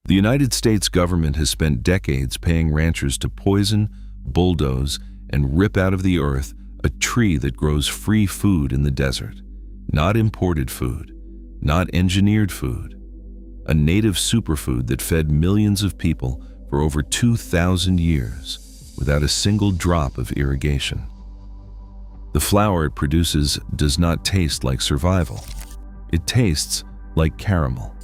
The United States government has spent decades paying ranchers to poison, bulldoze, and rip out of the earth a tree that grows free food in the desert. Not imported food, not engineered food. A native superfood that fed millions of people for over 2,000 years without a single drop of irrigation. The flour it produces does not taste like survival. It tastes like caramel.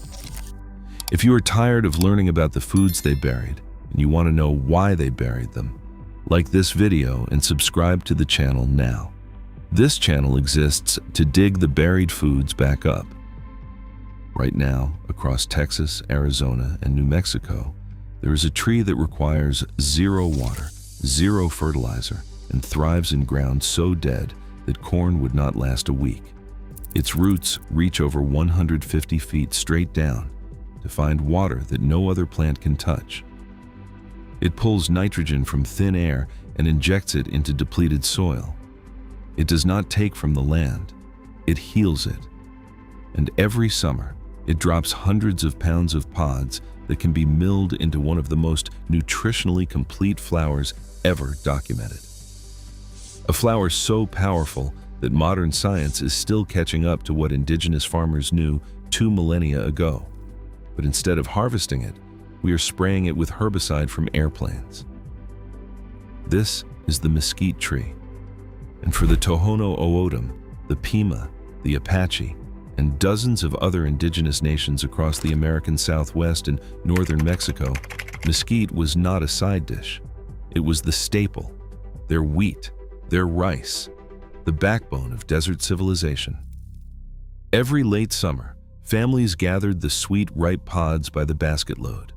If you are tired of learning about the foods they buried and you want to know why they buried them, like this video and subscribe to the channel now. This channel exists to dig the buried foods back up. Right now, across Texas, Arizona, and New Mexico, there is a tree that requires zero water, zero fertilizer, and thrives in ground so dead that corn would not last a week. Its roots reach over 150 feet straight down to find water that no other plant can touch. It pulls nitrogen from thin air and injects it into depleted soil. It does not take from the land, it heals it. And every summer, it drops hundreds of pounds of pods that can be milled into one of the most nutritionally complete flours ever documented. A flour so powerful that modern science is still catching up to what indigenous farmers knew 2 millennia ago. But instead of harvesting it, we are spraying it with herbicide from airplanes. This is the mesquite tree. And for the Tohono O'odham, the Pima, the Apache, and dozens of other indigenous nations across the American Southwest and northern Mexico, mesquite was not a side dish. It was the staple, their wheat, their rice, the backbone of desert civilization. Every late summer, families gathered the sweet, ripe pods by the basket load.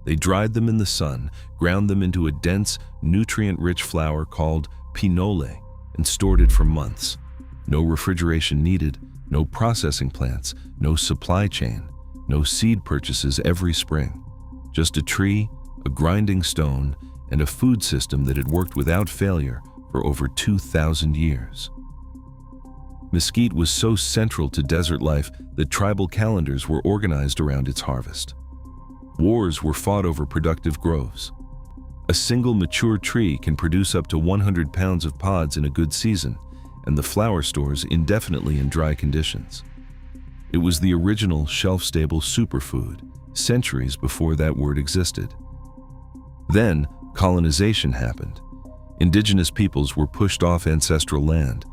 They dried them in the sun, ground them into a dense, nutrient-rich flour called pinole, and stored it for months. No refrigeration needed, no processing plants, no supply chain, no seed purchases every spring. Just a tree, a grinding stone, and a food system that had worked without failure for over 2,000 years. Mesquite was so central to desert life that tribal calendars were organized around its harvest. Wars were fought over productive groves. A single mature tree can produce up to 100 pounds of pods in a good season, and the flour stores indefinitely in dry conditions. It was the original shelf-stable superfood, centuries before that word existed. Then, colonization happened. Indigenous peoples were pushed off ancestral land.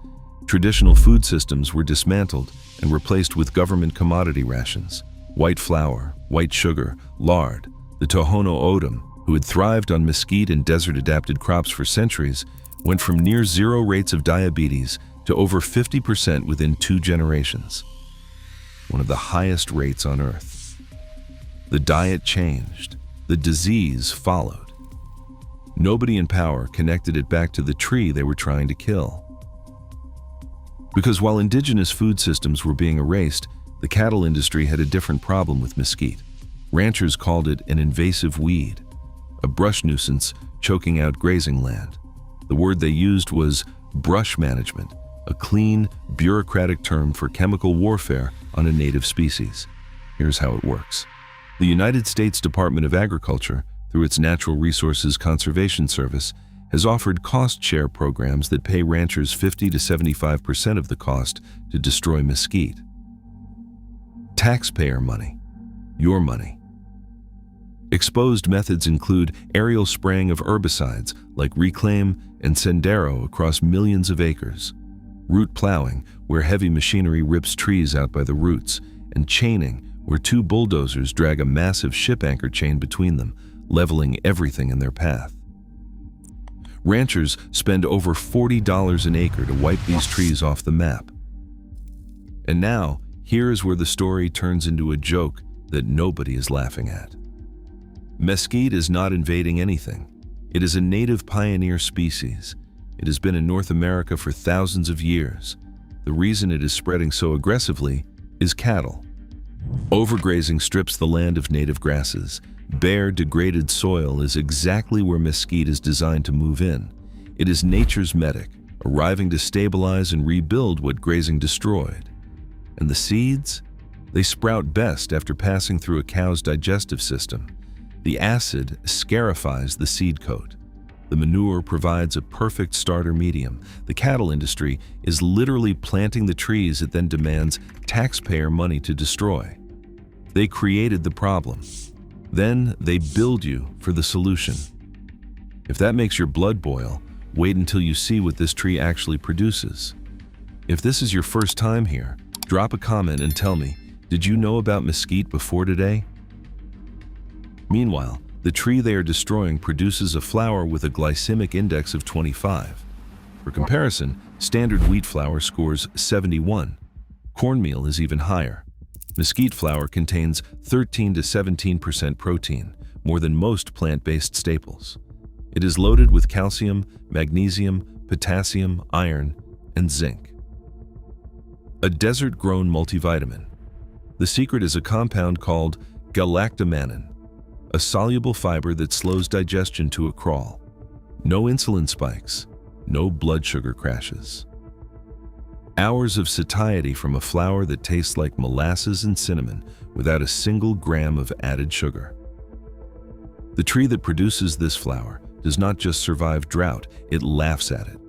Traditional food systems were dismantled and replaced with government commodity rations. White flour, white sugar, lard. The Tohono O'odham, who had thrived on mesquite and desert-adapted crops for centuries, went from near zero rates of diabetes to over 50% within 2 generations. One of the highest rates on Earth. The diet changed. The disease followed. Nobody in power connected it back to the tree they were trying to kill. Because while indigenous food systems were being erased, the cattle industry had a different problem with mesquite. Ranchers called it an invasive weed, a brush nuisance choking out grazing land. The word they used was brush management, a clean, bureaucratic term for chemical warfare on a native species. Here's how it works. The United States Department of Agriculture, through its Natural Resources Conservation Service, has offered cost-share programs that pay ranchers 50 to 75% of the cost to destroy mesquite. Taxpayer money, your money. Exposed methods include aerial spraying of herbicides like Reclaim and Sendero across millions of acres, root plowing, where heavy machinery rips trees out by the roots, and chaining, where 2 bulldozers drag a massive ship anchor chain between them, leveling everything in their path. Ranchers spend over $40 an acre to wipe these trees off the map. And now, here is where the story turns into a joke that nobody is laughing at. Mesquite is not invading anything. It is a native pioneer species. It has been in North America for thousands of years. The reason it is spreading so aggressively is cattle. Overgrazing strips the land of native grasses. Bare, degraded soil is exactly where mesquite is designed to move in. It is nature's medic, arriving to stabilize and rebuild what grazing destroyed. And the seeds? They sprout best after passing through a cow's digestive system. The acid scarifies the seed coat. The manure provides a perfect starter medium. The cattle industry is literally planting the trees it then demands taxpayer money to destroy. They created the problem. Then they build you for the solution. If that makes your blood boil, wait until you see what this tree actually produces. If this is your first time here, drop a comment and tell me, did you know about mesquite before today? Meanwhile, the tree they are destroying produces a flour with a glycemic index of 25. For comparison, standard wheat flour scores 71. Cornmeal is even higher. Mesquite flour contains 13 to 17% protein, more than most plant-based staples. It is loaded with calcium, magnesium, potassium, iron, and zinc. A desert-grown multivitamin. The secret is a compound called galactomannan, a soluble fiber that slows digestion to a crawl. No insulin spikes, no blood sugar crashes. Hours of satiety from a flour that tastes like molasses and cinnamon without a single gram of added sugar. The tree that produces this flour does not just survive drought, it laughs at it.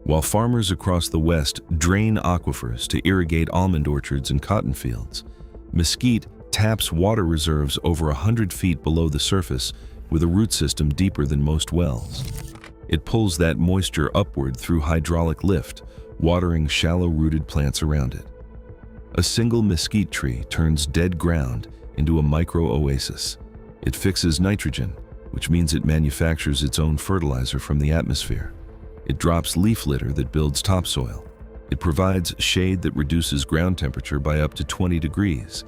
While farmers across the West drain aquifers to irrigate almond orchards and cotton fields, mesquite taps water reserves over 100 feet below the surface with a root system deeper than most wells. It pulls that moisture upward through hydraulic lift, watering shallow-rooted plants around it. A single mesquite tree turns dead ground into a micro-oasis. It fixes nitrogen, which means it manufactures its own fertilizer from the atmosphere. It drops leaf litter that builds topsoil. It provides shade that reduces ground temperature by up to 20 degrees.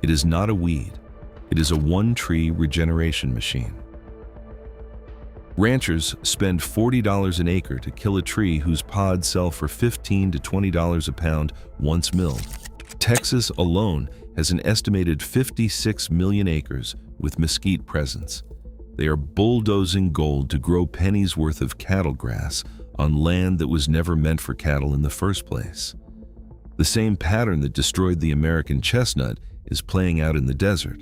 It is not a weed. It is a one-tree regeneration machine. Ranchers spend $40 an acre to kill a tree whose pods sell for $15 to $20 a pound once milled. Texas alone has an estimated 56 million acres with mesquite presence. They are bulldozing gold to grow pennies worth of cattle grass on land that was never meant for cattle in the first place. The same pattern that destroyed the American chestnut is playing out in the desert.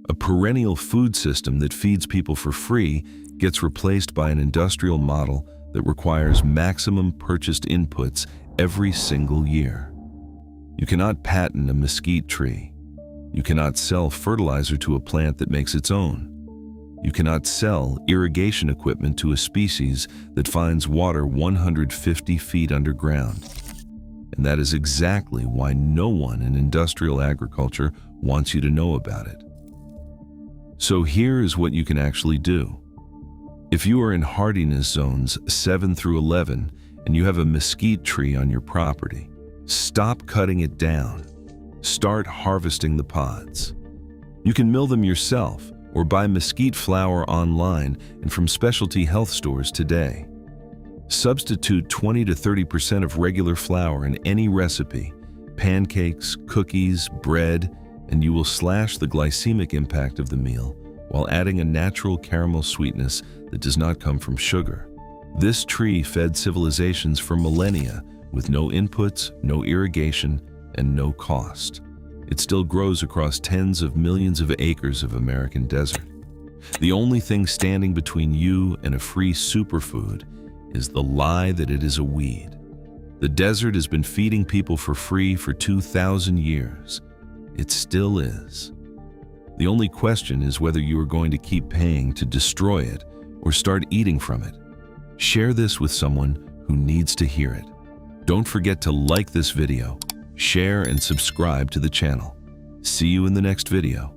A perennial food system that feeds people for free gets replaced by an industrial model that requires maximum purchased inputs every single year. You cannot patent a mesquite tree. You cannot sell fertilizer to a plant that makes its own. You cannot sell irrigation equipment to a species that finds water 150 feet underground. And that is exactly why no one in industrial agriculture wants you to know about it. So here is what you can actually do. If you are in hardiness zones 7 through 11 and you have a mesquite tree on your property, stop cutting it down. Start harvesting the pods. You can mill them yourself or buy mesquite flour online and from specialty health stores today. Substitute 20 to 30% of regular flour in any recipe, pancakes, cookies, bread, and you will slash the glycemic impact of the meal while adding a natural caramel sweetness that does not come from sugar. This tree fed civilizations for millennia with no inputs, no irrigation, and no cost. It still grows across tens of millions of acres of American desert. The only thing standing between you and a free superfood is the lie that it is a weed. The desert has been feeding people for free for 2,000 years. It still is. The only question is whether you are going to keep paying to destroy it or start eating from it. Share this with someone who needs to hear it. Don't forget to like this video, share and subscribe to the channel. See you in the next video.